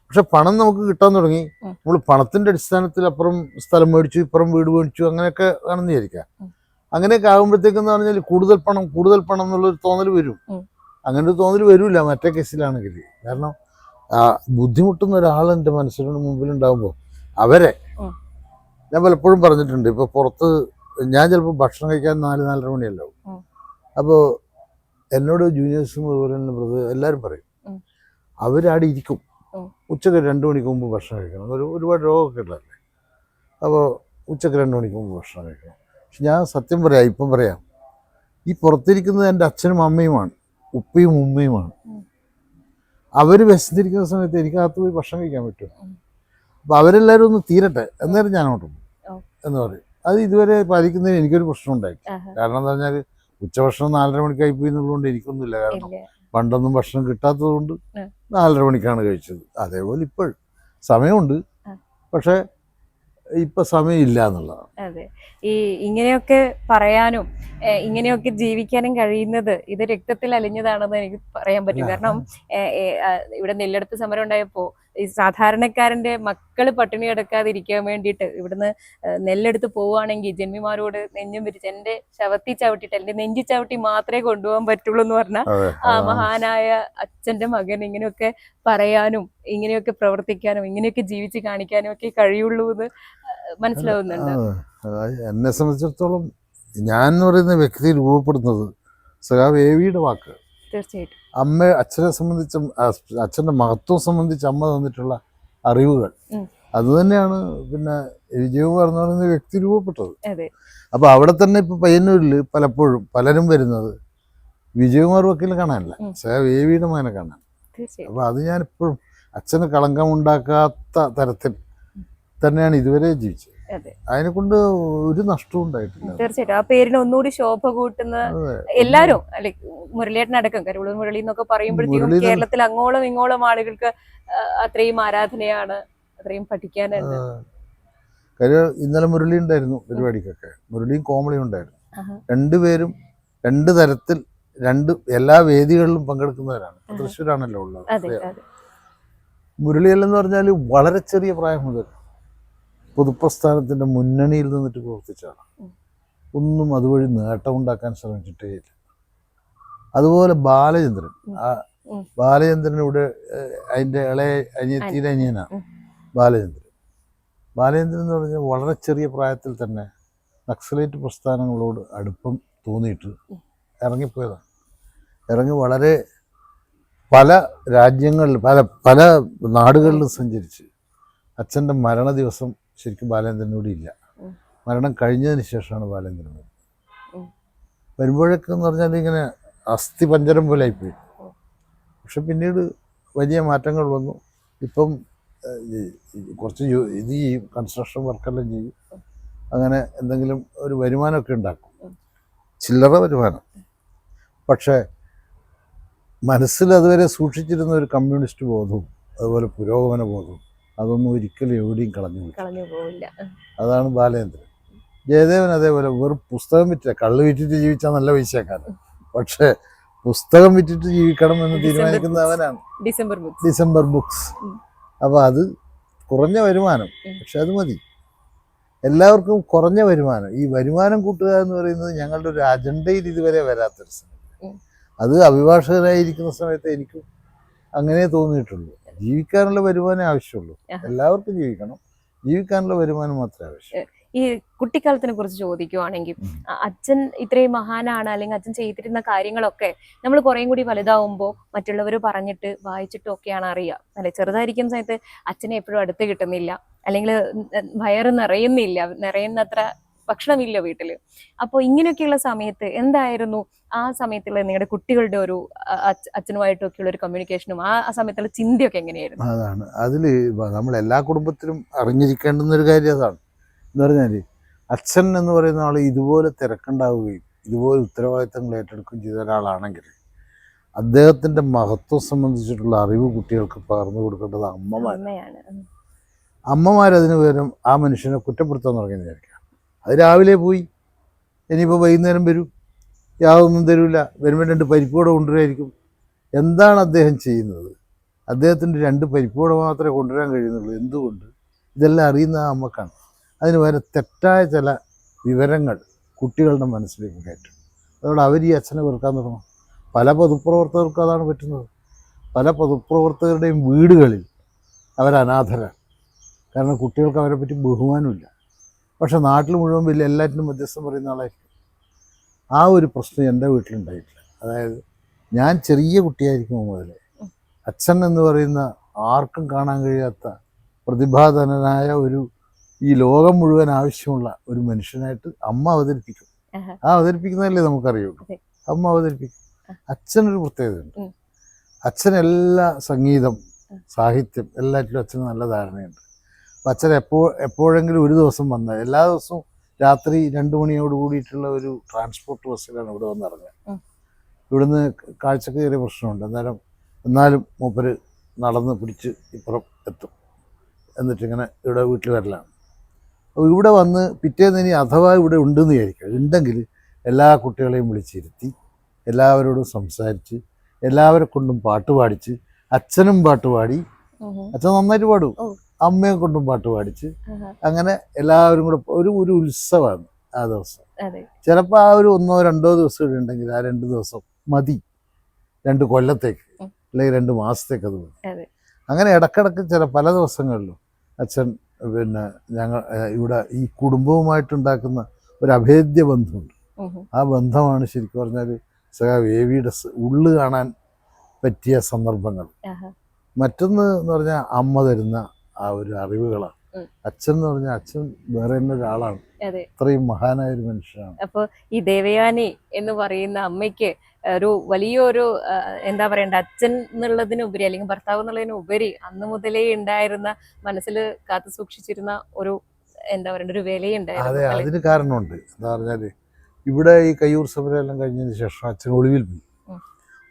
Speaker 2: പക്ഷെ പണം നമുക്ക് കിട്ടാൻ തുടങ്ങി, നമ്മൾ പണത്തിന്റെ അടിസ്ഥാനത്തിൽ അപ്പുറം സ്ഥലം മേടിച്ചു, ഇപ്പുറം വീട് മേടിച്ചു, അങ്ങനെയൊക്കെ ആണെന്ന് വിചാരിക്കാം. അങ്ങനെയൊക്കെ ആകുമ്പോഴത്തേക്കെന്ന് പറഞ്ഞാൽ കൂടുതൽ പണം എന്നുള്ളൊരു തോന്നൽ വരും. അങ്ങനെ ഒരു തോന്നൽ വരില്ല മറ്റേ കേസിലാണെങ്കിൽ. കാരണം ബുദ്ധിമുട്ടുന്ന ഒരാൾ എൻ്റെ മനസ്സിന് മുമ്പിലുണ്ടാകുമ്പോൾ അവരെ ഞാൻ പലപ്പോഴും പറഞ്ഞിട്ടുണ്ട്. ഇപ്പോൾ പുറത്ത് ഞാൻ ചിലപ്പോൾ ഭക്ഷണം കഴിക്കാൻ 4-4:30 മണിയല്ലാവും. അപ്പോൾ എന്നോട് ജൂനിയേഴ്സും അതുപോലെ തന്നെ ബ്രദർ എല്ലാവരും പറയും, അവരവിടെ ഇരിക്കും, ഉച്ചക്ക് 2 മണിക്ക് മുമ്പ് ഭക്ഷണം കഴിക്കണം. ഒരുപാട് രോഗമൊക്കെ ഉള്ളതല്ലേ. അപ്പോൾ ഉച്ചക്ക് 2 മണിക്ക് മുമ്പ് ഭക്ഷണം കഴിക്കണം. പക്ഷെ ഞാൻ സത്യം ഇപ്പം പറയാം, ഈ പുറത്തിരിക്കുന്നത് എൻ്റെ അച്ഛനും അമ്മയുമാണ്, ഉപ്പയും ഉമ്മയുമാണ്. അവർ വിശന്നിരിക്കുന്ന സമയത്ത് എനിക്കകത്ത് പോയി ഭക്ഷണം കഴിക്കാൻ പറ്റും. അപ്പോൾ അവരെല്ലാവരും ഒന്ന് തീരട്ടെ എന്നേരം ഞാൻ അങ്ങോട്ട് പോകും എന്ന് പറയും. അത് ഇതുവരെ പാലിക്കുന്നതിന് എനിക്കൊരു പ്രശ്നം ഉണ്ടായിട്ടില്ല. കാരണം എന്താ പറഞ്ഞാൽ ഉച്ചഭക്ഷണം 4:30 മണിക്ക് കഴിപ്പോയി എന്നുള്ളതുകൊണ്ട് എനിക്കൊന്നുമില്ല. കാരണം പണ്ടൊന്നും ഭക്ഷണം കിട്ടാത്തത് കൊണ്ട് 4:30 മണിക്കാണ് കഴിച്ചത്. അതേപോലെ ഇപ്പോഴും സമയമുണ്ട്, പക്ഷെ ഇപ്പൊ സമയമില്ല എന്നുള്ളതാണ്.
Speaker 1: അതെ, ഈ ഇങ്ങനെയൊക്കെ പറയാനും ഇങ്ങനെയൊക്കെ ജീവിക്കാനും കഴിയുന്നത് ഇത് രക്തത്തിൽ അലിഞ്ഞതാണെന്ന് എനിക്ക് പറയാൻ പറ്റും. കാരണം ഇവിടെ നെല്ലെടുത്ത് സമരം ഉണ്ടായപ്പോ ഈ സാധാരണക്കാരന്റെ മക്കള് പട്ടിണി കിടക്കാതിരിക്കാൻ വേണ്ടിയിട്ട് ഇവിടുന്ന് നെല്ലെടുത്ത് പോവുകയാണെങ്കിൽ ജന്മിമാരോട് നെഞ്ഞും വിരിച്ച് എന്റെ ശവത്തി ചവിട്ടിട്ട് എന്റെ നെഞ്ചി ചവിട്ടി മാത്രമേ കൊണ്ടുപോകാൻ പറ്റുള്ളൂ എന്ന് പറഞ്ഞാൽ ആ മഹാനായ അച്ഛന്റെ മകൻ ഇങ്ങനെയൊക്കെ പറയാനും ഇങ്ങനെയൊക്കെ പ്രവർത്തിക്കാനും ഇങ്ങനെയൊക്കെ ജീവിച്ച് കാണിക്കാനും ഒക്കെ കഴിയുള്ളൂ എന്ന് മനസ്സിലാവുന്നുണ്ട്.
Speaker 2: എന്നെ സംബന്ധിച്ചിടത്തോളം ഞാൻ എന്ന് പറയുന്ന വ്യക്തി രൂപപ്പെടുന്നത് സഖാവ് എവിയുടെ വാക്ക്.
Speaker 1: തീർച്ചയായിട്ടും
Speaker 2: അച്ഛനെ സംബന്ധിച്ച്, അച്ഛൻ്റെ മഹത്വം സംബന്ധിച്ച് അമ്മ തന്നിട്ടുള്ള അറിവുകൾ അത് തന്നെയാണ് പിന്നെ വിജയകുമാർ എന്ന് പറയുന്ന വ്യക്തി രൂപപ്പെട്ടത്. അപ്പൊ അവിടെ തന്നെ ഇപ്പൊ പയ്യന്നൂരിൽ പലപ്പോഴും പലരും വരുന്നത് വിജയകുമാർ വക്കീൽ കാണാനല്ല, സഖാവ് എവിയുടെ മകനെ കാണാൻ. അപ്പൊ അത് ഞാൻ ഇപ്പോഴും അച്ഛന് കളങ്കമുണ്ടാക്കാത്ത തരത്തിൽ തന്നെയാണ് ഇതുവരെ ജീവിച്ചത്. അതിനെ കൊണ്ട് ഒരു നഷ്ടവും ഉണ്ടായിട്ടില്ല.
Speaker 1: തീർച്ചയായിട്ടും ആ പേരിന് ഒന്നുകൂടി ശോഭ കൂട്ടുന്ന എല്ലാരും, അല്ലെ മുരളിയേട്ടനടക്കം, കരുവള്ളൂർ മുരളി എന്നൊക്കെ പറയുമ്പോഴത്തേക്കും കേരളത്തിൽ അങ്ങോളം ഇങ്ങോളം ആളുകൾക്ക് അത്രയും ആരാധനയാണ്, അത്രയും പഠിക്കാനുണ്ട്.
Speaker 2: കാര്യം ഇന്നലെ മുരളി ഉണ്ടായിരുന്നു പരിപാടിക്കൊക്കെ, മുരളിയും കോമളിയും ഉണ്ടായിരുന്നു. രണ്ടുപേരും 2 തരത്തിൽ എല്ലാ വേദികളിലും പങ്കെടുക്കുന്നവരാണ്. തൃശ്ശൂരാണല്ലോ ഉള്ളത്. മുരളിയല്ലെന്ന് പറഞ്ഞാൽ വളരെ ചെറിയ പ്രായം മുതൽ പൊതുപ്രസ്ഥാനത്തിന്റെ മുന്നണിയിൽ നിന്നിട്ട് പ്രവർത്തിച്ചാണ്. ഒന്നും അതുവഴി നേട്ടമുണ്ടാക്കാൻ ശ്രമിച്ചിട്ടേ ഇല്ല. അതുപോലെ ബാലചന്ദ്രൻ ഇവിടെ അതിൻ്റെ ഇളയ അനിയത്തിയുടെ അനിയനാണ് ബാലചന്ദ്രൻ എന്ന് പറഞ്ഞാൽ വളരെ ചെറിയ പ്രായത്തിൽ തന്നെ നക്സലേറ്റ് പ്രസ്ഥാനങ്ങളോട് അടുപ്പം തോന്നിയിട്ട് ഇറങ്ങിപ്പോയതാണ്. വളരെ പല രാജ്യങ്ങളിൽ പല നാടുകളിലും സഞ്ചരിച്ച് അച്ഛൻ്റെ മരണ ദിവസം ശരിക്കും ബാലേന്ദ്രനോട് ഇല്ല. മരണം കഴിഞ്ഞതിന് ശേഷമാണ് ബാലേന്ദ്രൻ വരുമ്പോഴൊക്കെ എന്ന് പറഞ്ഞാൽ ഇങ്ങനെ അസ്ഥി പഞ്ചരം പോലെ ആയിപ്പോയി. പക്ഷെ പിന്നീട് വലിയ മാറ്റങ്ങൾ വന്നു. ഇപ്പം കുറച്ച് ഇത് ചെയ്യും, കൺസ്ട്രക്ഷൻ വർക്കെല്ലാം ചെയ്യും, അങ്ങനെ എന്തെങ്കിലും ഒരു വരുമാനമൊക്കെ ഉണ്ടാക്കും, ചില്ലറ വരുമാനം. പക്ഷേ മനസ്സിൽ അതുവരെ സൂക്ഷിച്ചിരുന്ന ഒരു കമ്മ്യൂണിസ്റ്റ് ബോധവും അതുപോലെ പുരോഗമന ബോധവും അതൊന്നും ഒരിക്കലും എവിടെയും കളഞ്ഞു
Speaker 1: പോവില്ല.
Speaker 2: അതാണ് ബാലേന്ദ്രൻ. ജയദേവൻ അതേപോലെ വെറും പുസ്തകം വിറ്റ, കള്ള് വിറ്റിട്ട് ജീവിച്ചാൽ നല്ല പൈസക്കാരൻ, പക്ഷേ പുസ്തകം വിറ്റിട്ട് ജീവിക്കണം എന്ന് തീരുമാനിക്കുന്ന അവനാണ്. December books. അപ്പോൾ അത് കുറഞ്ഞ വരുമാനം, പക്ഷെ അത് മതി. എല്ലാവർക്കും കുറഞ്ഞ വരുമാനം. ഈ വരുമാനം കൂട്ടുക എന്ന് പറയുന്നത് ഞങ്ങളുടെ ഒരു അജണ്ടയിൽ ഇതുവരെ വരാത്തൊരു സമയം. അത് അഭിഭാഷകരായിരിക്കുന്ന സമയത്ത് എനിക്കും അങ്ങനെ തോന്നിയിട്ടുള്ളൂ. ജീവിക്കാനുള്ള വരുമാനം ആവശ്യമുള്ളൂ, എല്ലാവർക്കും ജീവിക്കണം, ജീവിക്കാനുള്ള വരുമാനം മാത്രമേ ആവശ്യം.
Speaker 1: ഈ കുട്ടിക്കാലത്തിനെ കുറിച്ച് ചോദിക്കുവാണെങ്കിൽ അച്ഛൻ ഇത്രയും മഹാനാണ്, അല്ലെങ്കിൽ അച്ഛൻ ചെയ്തിരുന്ന കാര്യങ്ങളൊക്കെ നമ്മൾ കുറേയും കൂടി വലുതാവുമ്പോൾ മറ്റുള്ളവർ പറഞ്ഞിട്ട് വായിച്ചിട്ടും ഒക്കെയാണ് അറിയുക അല്ലെ. ചെറുതായിരിക്കുന്ന സമയത്ത് അച്ഛനെ എപ്പോഴും അടുത്ത് കിട്ടുന്നില്ല, അല്ലെങ്കിൽ വയറ് നിറയുന്നത്ര ഭക്ഷണമില്ല വീട്ടിൽ. അപ്പോൾ ഇങ്ങനെയൊക്കെയുള്ള സമയത്ത് എന്തായിരുന്നു ആ സമയത്തുള്ള നിങ്ങളുടെ കുട്ടികളുടെ ഒരു അച്ഛനുമായിട്ടൊക്കെയുള്ള ഒരു കമ്മ്യൂണിക്കേഷനും ആ സമയത്തുള്ള ചിന്തയൊക്കെ എങ്ങനെയായിരുന്നു?
Speaker 2: അതാണ് അതിൽ നമ്മൾ എല്ലാ കുടുംബത്തിലും അറിഞ്ഞിരിക്കേണ്ടുന്ന ഒരു കാര്യം. അതാണ് എന്ന് പറഞ്ഞാൽ അച്ഛൻ എന്ന് പറയുന്ന ആൾ ഇതുപോലെ തിരക്കുണ്ടാവുകയും ഇതുപോലെ ഉത്തരവാദിത്തങ്ങൾ ഏറ്റെടുക്കുകയും ചെയ്ത ഒരാളാണെങ്കിൽ അദ്ദേഹത്തിൻ്റെ മഹത്വം സംബന്ധിച്ചിട്ടുള്ള അറിവ് കുട്ടികൾക്ക് പകർന്നു കൊടുക്കേണ്ടത് അമ്മമാരാണ്. അമ്മമാരതിന് പകരം ആ മനുഷ്യനെ കുറ്റപ്പെടുത്താൻ തുടങ്ങിയെന്ന് വിചാരിക്കാം. അത് രാവിലെ പോയി, ഇനിയിപ്പോൾ വൈകുന്നേരം വരും, യാതൊന്നും തരില്ല, വരുമ്പോൾ 2 പരിപ്പൂടെ കൊണ്ടുവരായിരിക്കും. എന്താണ് അദ്ദേഹം ചെയ്യുന്നത്? അദ്ദേഹത്തിൻ്റെ 2 പരിപ്പൂടെ മാത്രമേ കൊണ്ടുവരാൻ കഴിയുന്നുള്ളൂ. എന്തുകൊണ്ട്? ഇതെല്ലാം അറിയുന്ന ആ അമ്മക്കാണ്. അതിന് പകരം തെറ്റായ ചില വിവരങ്ങൾ കുട്ടികളുടെ മനസ്സിലേക്ക് കയറ്റും. അതോടെ അവർ ഈ അച്ഛനെ വെറുക്കാൻ തുടങ്ങും. പല പൊതുപ്രവർത്തകർക്കും അതാണ് പറ്റുന്നത്. പല പൊതുപ്രവർത്തകരുടെയും വീടുകളിൽ അവരനാഥരാണ്. കാരണം കുട്ടികൾക്ക് അവരെ പറ്റി ബഹുമാനമില്ല. പക്ഷെ നാട്ടിൽ മുഴുവൻ വലിയ എല്ലാറ്റിനും മധ്യസ്ഥം പറയുന്ന ആളായിരിക്കും. ആ ഒരു പ്രശ്നം എൻ്റെ വീട്ടിലുണ്ടായിട്ടില്ല. അതായത് ഞാൻ ചെറിയ കുട്ടിയായിരിക്കുമ്പോൾ മുതലേ അച്ഛൻ എന്ന് പറയുന്ന ആർക്കും കാണാൻ കഴിയാത്ത പ്രതിഭാധനനായ ഈ ലോകം മുഴുവൻ ആവശ്യമുള്ള ഒരു മനുഷ്യനായിട്ട് അമ്മ അവതരിപ്പിക്കും. ആ അവതരിപ്പിക്കുന്നതല്ലേ നമുക്കറിയുള്ളൂ. അമ്മ അവതരിപ്പിക്കും. അച്ഛനൊരു പ്രത്യേകതയുണ്ട്. അച്ഛനെല്ലാ സംഗീതം, സാഹിത്യം എല്ലാറ്റിലും അച്ഛന് നല്ല ധാരണയുണ്ട്. അപ്പം അച്ഛൻ എപ്പോഴെങ്കിലും ഒരു ദിവസം വന്നാൽ, എല്ലാ ദിവസവും രാത്രി 2 മണിയോട് കൂടിയിട്ടുള്ള ഒരു ട്രാൻസ്പോർട്ട് ബസ്സിലാണ് ഇവിടെ വന്നിറങ്ങുക. ഇവിടുന്ന് കാഴ്ചക്ക് ചെറിയ പ്രശ്നമുണ്ട്, എന്നാലും മൂപ്പര് നടന്ന് പിടിച്ച് ഇപ്പുറം എത്തും. എന്നിട്ടിങ്ങനെ ഇവിടെ വീട്ടിൽ വരലാണ്. അപ്പോൾ ഇവിടെ വന്ന് പിറ്റേന്ന് ഇനി അഥവാ ഇവിടെ ഉണ്ടെന്ന് വിചാരിക്കുക, ഉണ്ടെങ്കിൽ എല്ലാ കുട്ടികളെയും വിളിച്ചിരുത്തി എല്ലാവരോടും സംസാരിച്ച് എല്ലാവരെ കൊണ്ടും പാട്ട് പാടിച്ച്, അച്ഛനും പാട്ട് പാടി, അച്ഛൻ നന്നായിട്ട് പാടും, അമ്മയെ കൊണ്ടും പാട്ട് പാടിച്ച്, അങ്ങനെ എല്ലാവരും കൂടെ ഒരു ഉത്സവമാണ് ആ ദിവസം. ചിലപ്പോൾ ആ ഒരു 1-2 ദിവസം ഇവിടെ ഉണ്ടെങ്കിൽ ആ 2 ദിവസം മതി 2 കൊല്ലത്തേക്ക്, അല്ലെങ്കിൽ 2 മാസത്തേക്ക് അത് മതി. അങ്ങനെ ഇടക്കിടക്ക് പല ദിവസങ്ങളിലും അച്ഛൻ ഞങ്ങൾ ഇവിടെ ഈ കുടുംബവുമായിട്ടുണ്ടാക്കുന്ന ഒരു അഭേദ്യ ബന്ധമുണ്ട്. ആ ബന്ധമാണ് ശരിക്കും പറഞ്ഞാൽ വേവിയുടെ ഉള്ളു കാണാൻ പറ്റിയ സന്ദർഭങ്ങൾ. മറ്റൊന്ന് എന്ന് പറഞ്ഞാൽ അമ്മ തരുന്ന ആ ഒരു അറിവുകളാണ്. അച്ഛൻ എന്ന് പറഞ്ഞാൽ അച്ഛൻ വേറെ തന്നെ ഒരാളാണ്, അത്രയും മഹാനായ ഒരു മനുഷ്യനാണ്.
Speaker 1: അപ്പോൾ ഈ ദേവയാനി എന്ന് പറയുന്ന അമ്മയ്ക്ക് ഒരു വലിയൊരു എന്താ പറയണ്ട, അച്ഛൻ എന്നുള്ളതിനുപരി അല്ലെങ്കിൽ ഭർത്താവ് എന്നുള്ളതിനുപരി അന്ന് മുതലേ ഉണ്ടായിരുന്ന, മനസ്സിൽ കാത്തു സൂക്ഷിച്ചിരുന്ന ഒരു എന്താ പറയണ്ട ഒരു വിലയുണ്ടായിരുന്നു.
Speaker 2: അതെ, അതിന് കാരണമുണ്ട്. എന്താ പറഞ്ഞാല് ഇവിടെ ഈ കയ്യൂർ സമരം എല്ലാം കഴിഞ്ഞതിന് ശേഷം അച്ഛൻ ഒളിവിൽ പോയി.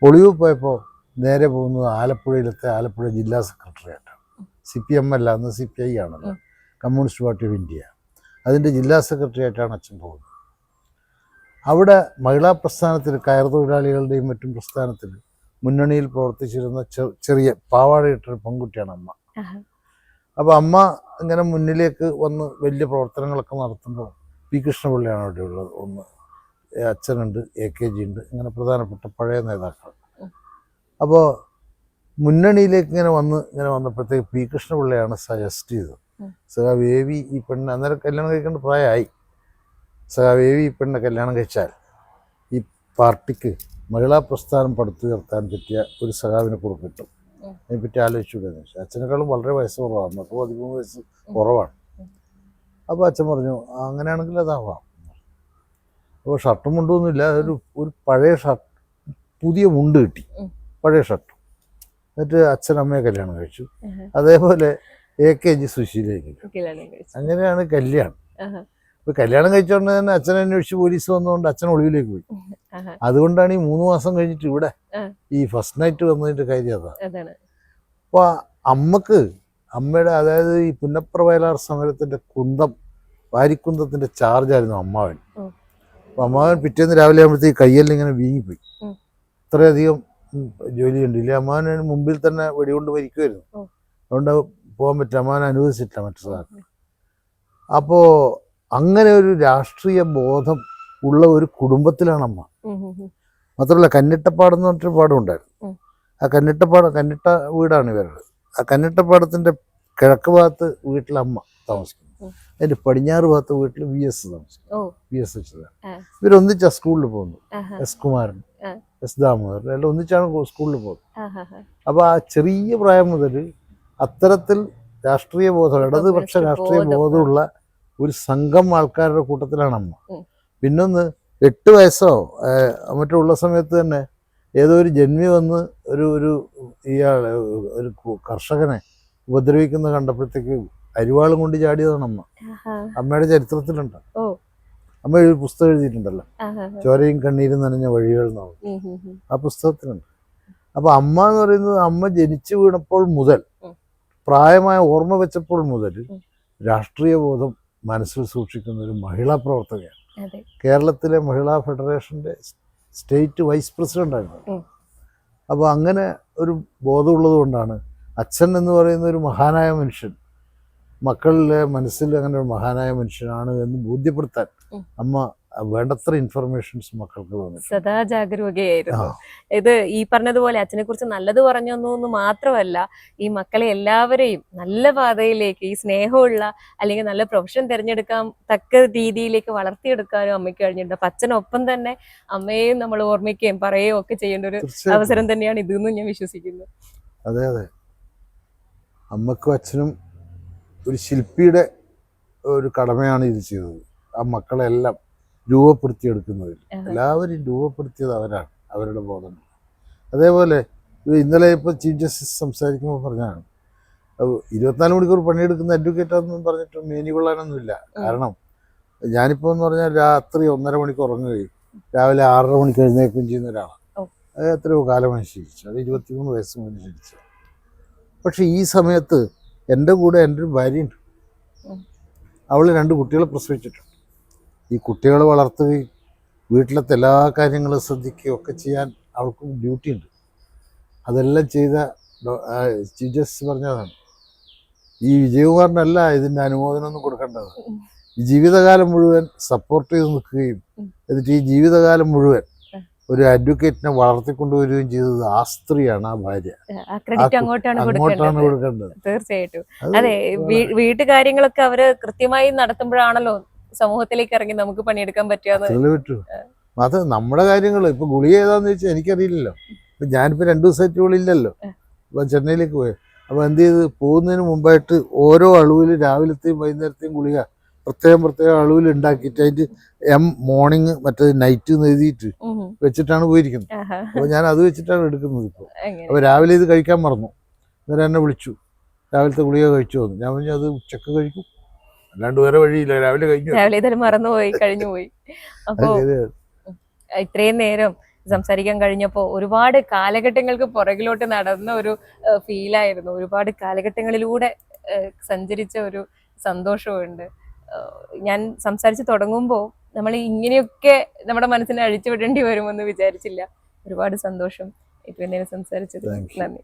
Speaker 2: ഒളിവിൽ പോയപ്പോൾ നേരെ പോകുന്നത് ആലപ്പുഴയിലത്തെ ആലപ്പുഴ ജില്ലാ സെക്രട്ടറിയായിട്ടാണ്. CPM അല്ല, അന്ന് CPI ആണല്ലോ, കമ്മ്യൂണിസ്റ്റ് പാർട്ടി ഓഫ് ഇന്ത്യ. അതിൻ്റെ ജില്ലാ സെക്രട്ടറി ആയിട്ടാണ് അച്ഛൻ പോകുന്നത്. അവിടെ മഹിളാ പ്രസ്ഥാനത്തിൽ, കയർ തൊഴിലാളികളുടെയും മറ്റും പ്രസ്ഥാനത്തിൽ മുന്നണിയിൽ പ്രവർത്തിച്ചിരുന്ന ചെറിയ പാവാടയിട്ടൊരു പെൺകുട്ടിയാണ് അമ്മ. അപ്പോൾ അമ്മ ഇങ്ങനെ മുന്നിലേക്ക് വന്ന് വലിയ പ്രവർത്തനങ്ങളൊക്കെ നടത്തുമ്പോൾ പി കൃഷ്ണപിള്ളയാണ് അവിടെ ഉള്ളത്. ഒന്ന് അച്ഛനുണ്ട്, AKG ഉണ്ട്, അങ്ങനെ പ്രധാനപ്പെട്ട പഴയ നേതാക്കൾ. അപ്പോൾ മുന്നണിയിലേക്ക് ഇങ്ങനെ വന്നപ്പോഴത്തേക്ക് പി കൃഷ്ണപിള്ളയാണ് സജസ്റ്റ് ചെയ്തത്, സഖാവേവി ഈ പെണ്ണ്, അന്നേരം കല്യാണം കഴിക്കേണ്ട പ്രായമായി, സഖാവേവി ഈ പെണ്ണിനെ കല്യാണം കഴിച്ചാൽ ഈ പാർട്ടിക്ക് മഹിളാ പ്രസ്ഥാനം പടുത്തുയർത്താൻ പറ്റിയ ഒരു സഖാവിനെ കൂടെ കിട്ടും, അതിനെപ്പറ്റി ആലോചിച്ചുകൂടെയെന്ന് വെച്ചാൽ. അച്ഛനേക്കാളും വളരെ വയസ്സ് കുറവാണ്, 13 വയസ്സ് കുറവാണ്. അപ്പോൾ അച്ഛൻ പറഞ്ഞു അങ്ങനെയാണെങ്കിൽ അതാവാം. അപ്പോൾ ഷർട്ടും മുണ്ടൊന്നുമില്ല, ഒരു പഴയ ഷർട്ട്, പുതിയ മുണ്ട് കിട്ടി, പഴയ ഷർട്ട്. എന്നിട്ട് അച്ഛൻ അമ്മയെ കല്യാണം കഴിച്ചു. അതേപോലെ AKG സുശീലേക്ക്. അങ്ങനെയാണ് കല്യാണം. ഇപ്പൊ കല്യാണം കഴിച്ചോണ്ട് തന്നെ അച്ഛനെ അന്വേഷിച്ച് പോലീസ് വന്നതുകൊണ്ട് അച്ഛൻ ഒളിവിലേക്ക് പോയി. അതുകൊണ്ടാണ് ഈ 3 മാസം കഴിഞ്ഞിട്ട് ഇവിടെ ഈ ഫസ്റ്റ് നൈറ്റ് വന്നതിന്റെ കാര്യം അതാണ്. അപ്പൊ അമ്മയുടെ അതായത് ഈ പുന്നപ്ര വയലാർ സമരത്തിന്റെ വാരിക്കുന്തത്തിന്റെ ചാർജായിരുന്നു അമ്മാവൻ. അപ്പൊ അമ്മാവൻ പിറ്റേന്ന് രാവിലെ ആകുമ്പോഴത്തേക്ക് കയ്യെല്ലാം ഇങ്ങനെ വീങ്ങിപ്പോയി. ഇത്രയധികം ജോലി ഉണ്ടില്ല. അമ്മാവന് മുമ്പിൽ തന്നെ വെടികൊണ്ട് മരിക്കുമായിരുന്നു. അതുകൊണ്ട് പോകാൻ പറ്റില്ല, അമ്മാവൻ അനുവദിച്ചിട്ടില്ല മറ്റു സാധനം. അപ്പോ അങ്ങനെ ഒരു രാഷ്ട്രീയ ബോധം ഉള്ള ഒരു കുടുംബത്തിലാണ് അമ്മ. മാത്രമല്ല കന്നിട്ടപ്പാടെന്ന് പറഞ്ഞൊരു പാടം ഉണ്ടായിരുന്നു. ആ കന്നിട്ട വീടാണ് ഇവരുടെ. ആ കന്നിട്ടപ്പാടത്തിന്റെ കിഴക്ക് ഭാഗത്ത് വീട്ടിൽ അമ്മ താമസിക്കുന്നു. അതിന്റെ പടിഞ്ഞാറ് ഭാഗത്ത് വീട്ടിൽ VS താമസിക്കുന്നു. VS ഇവരൊന്നിച്ചാ സ്കൂളിൽ പോകുന്നു. S കുമാരൻ, S ദാമോദരൻ എല്ലാം ഒന്നിച്ചാണ് സ്കൂളിൽ പോകുന്നത്. അപ്പൊ ആ ചെറിയ പ്രായം മുതൽ അത്തരത്തിൽ രാഷ്ട്രീയ ബോധം, ഇടതുപക്ഷ രാഷ്ട്രീയ ബോധമുള്ള ഒരു സംഘം ആൾക്കാരുടെ കൂട്ടത്തിലാണ് അമ്മ. പിന്നൊന്ന് 8 വയസ്സോ മറ്റോ ഉള്ള സമയത്ത് തന്നെ ഏതോ ഒരു ജന്മി വന്ന് ഒരു ഒരു കർഷകനെ ഉപദ്രവിക്കുന്ന കണ്ടപ്പോഴത്തേക്ക് അരിവാളും കൊണ്ട് ചാടിയതാണ് അമ്മ. അമ്മയുടെ ചരിത്രത്തിലുണ്ട്. അമ്മ ഒരു പുസ്തകം എഴുതിയിട്ടുണ്ടല്ലോ, ചോരയും കണ്ണീരും നനഞ്ഞ വഴികൾ എന്നാണ്. ആ പുസ്തകത്തിലുണ്ട്. അപ്പൊ അമ്മ എന്ന് പറയുന്നത് അമ്മ ജനിച്ചു വീണപ്പോൾ മുതൽ, പ്രായമായ ഓർമ്മ വെച്ചപ്പോൾ മുതൽ രാഷ്ട്രീയ ബോധം മനസ്സിൽ സൂക്ഷിക്കുന്ന ഒരു മഹിളാ പ്രവർത്തകയാണ്. കേരളത്തിലെ മഹിളാ ഫെഡറേഷന്റെ സ്റ്റേറ്റ് വൈസ് പ്രസിഡന്റ് ആയിരുന്നു. അപ്പോൾ അങ്ങനെ ഒരു ബോധമുള്ളത് കൊണ്ടാണ് അച്ഛൻ എന്ന് പറയുന്ന ഒരു മഹാനായ മനുഷ്യൻ മക്കളിലെ മനസ്സിൽ അങ്ങനെ ഒരു മഹാനായ മനുഷ്യനാണ് എന്ന് ബോധ്യപ്പെടുത്താൻ അമ്മ വേണ്ടത്ര ഇൻഫർമേഷൻസ് മക്കൾക്ക് തോന്നി.
Speaker 1: സദാ ജാഗരൂകയായിരുന്നു. ഇത് ഈ പറഞ്ഞതുപോലെ അച്ഛനെ കുറിച്ച് നല്ലത് പറഞ്ഞൊന്നു മാത്രമല്ല, ഈ മക്കളെ എല്ലാവരെയും നല്ല പാതയിലേക്ക്, ഈ സ്നേഹമുള്ള അല്ലെങ്കിൽ നല്ല പ്രൊഫഷൻ തിരഞ്ഞെടുക്കാൻ തക്ക രീതിയിലേക്ക് വളർത്തിയെടുക്കാനും അമ്മയ്ക്ക് കഴിഞ്ഞിട്ടുണ്ട്. അപ്പൊ അച്ഛനൊപ്പം തന്നെ അമ്മയെയും നമ്മൾ ഓർമ്മിക്കുകയും പറയുകയും ഒക്കെ ചെയ്യേണ്ട ഒരു അവസരം തന്നെയാണ് ഇതെന്നും ഞാൻ വിശ്വസിക്കുന്നു.
Speaker 2: അതെ അതെ, അമ്മക്കും അച്ഛനും ഒരു ശില്പിയുടെ ഒരു കടമയാണ് ഇത് ചെയ്തത്. ആ മക്കളെല്ലാം രൂപപ്പെടുത്തിയെടുക്കുന്നതിൽ എല്ലാവരും രൂപപ്പെടുത്തിയത് അവരാണ്, അവരുടെ ബോധം. അതേപോലെ ഇന്നലെ ഇപ്പോൾ ചീഫ് ജസ്റ്റിസ് സംസാരിക്കുമ്പോൾ പറഞ്ഞാണ് 24 മണിക്കൂർ പണിയെടുക്കുന്ന അഡ്വക്കേറ്റാണെന്നും പറഞ്ഞിട്ട് മേനി കൊള്ളാനൊന്നുമില്ല. കാരണം ഞാനിപ്പോൾ എന്ന് പറഞ്ഞാൽ രാത്രി 1.5 മണിക്കൂർ ഉറങ്ങുകയും രാവിലെ 6:30 മണിക്ക് എഴുന്നേൽക്കുകയും ചെയ്യുന്ന ഒരാളാണ്. അത് എത്രയോ കാലമായി ശീലിച്ചു. അത് 23 വയസ്സ് മുന്നേ ശീലിച്ചു. പക്ഷെ ഈ സമയത്ത് എൻ്റെ കൂടെ എൻ്റെ ഒരു ഭാര്യയുണ്ട്. അവൾ 2 കുട്ടികളെ പ്രസവിച്ചിട്ടുണ്ട്. ഈ കുട്ടികളെ വളർത്തുകയും വീട്ടിലത്തെ എല്ലാ കാര്യങ്ങളും ശ്രദ്ധിക്കുകയും ഒക്കെ ചെയ്യാൻ അവൾക്ക് ഡ്യൂട്ടി ഉണ്ട്. അതെല്ലാം ചെയ്ത ചീഫ് ജസ്റ്റിസ് പറഞ്ഞതാണ്, ഈ വിജയകുമാറിനല്ല ഇതിൻ്റെ അനുമോദനമൊന്നും കൊടുക്കേണ്ടത്. ഈ ജീവിതകാലം മുഴുവൻ സപ്പോർട്ട് ചെയ്ത് നിൽക്കുകയും എന്നിട്ട് ഈ ജീവിതകാലം മുഴുവൻ ഒരു അഡ്വക്കേറ്റിനെ വളർത്തിക്കൊണ്ടുവരികയും ചെയ്തത് ആ സ്ത്രീയാണ്, ആ ഭാര്യ.
Speaker 1: അങ്ങോട്ടാണ് കൊടുക്കേണ്ടത്. തീർച്ചയായിട്ടും അതെ. വീട്ടുകാര്യങ്ങളൊക്കെ അവര് കൃത്യമായി നടത്തുമ്പോഴാണല്ലോ സമൂഹത്തിലേക്ക് ഇറങ്ങി നമുക്ക് പണിയെടുക്കാൻ പറ്റുക.
Speaker 2: അത് നമ്മുടെ കാര്യങ്ങൾ ഇപ്പൊ ഗുളിക ഏതാന്ന് വെച്ചാൽ എനിക്കറിയില്ലല്ലോ. ഇപ്പൊ ഞാനിപ്പോ 2 ദിവസമായിട്ട് ഇവിളില്ലല്ലോ, ഇപ്പൊ ചെന്നൈയിലേക്ക് പോയി. അപ്പൊ എന്ത് ചെയ്ത് പോകുന്നതിന് മുമ്പായിട്ട് ഓരോ അളവിൽ രാവിലത്തെയും വൈകുന്നേരത്തെയും ഗുളിക പ്രത്യേകം അളവിൽ ഉണ്ടാക്കിയിട്ട് അതിന്റെ മോർണിംഗ് മറ്റേ നൈറ്റ് എന്ന് എഴുതിയിട്ട് വെച്ചിട്ടാണ് പോയിരിക്കുന്നത്. അപ്പൊ ഞാൻ അത് വെച്ചിട്ടാണ് എടുക്കുന്നത് ഇപ്പോൾ. അപ്പൊ രാവിലെ ഇത് കഴിക്കാൻ മറന്നു, അന്നേരം എന്നെ വിളിച്ചു, രാവിലത്തെ ഗുളിക കഴിച്ചു വന്നു. ഞാൻ പറഞ്ഞു അത് ഉച്ചക്ക് കഴിക്കും, അല്ലാണ്ട് വേറെ വഴിയില്ല, രാവിലെ
Speaker 1: കഴിഞ്ഞു മറന്നുപോയി കഴിഞ്ഞുപോയി. അപ്പൊ ഇത്രയും നേരം സംസാരിക്കാൻ കഴിഞ്ഞപ്പോ ഒരുപാട് കാലഘട്ടങ്ങൾക്ക് പുറകിലോട്ട് നടന്ന ഒരു ഫീലായിരുന്നു. ഒരുപാട് കാലഘട്ടങ്ങളിലൂടെ സഞ്ചരിച്ച ഒരു സന്തോഷമുണ്ട്. ഞാൻ സംസാരിച്ച് തുടങ്ങുമ്പോൾ നമ്മൾ ഇങ്ങനെയൊക്കെ നമ്മുടെ മനസ്സിനെ അഴിച്ചുവിടേണ്ടി വരുമെന്ന് വിചാരിച്ചില്ല. ഒരുപാട് സന്തോഷം ഇത്രയും നേരം സംസാരിച്ചത്. നന്ദി.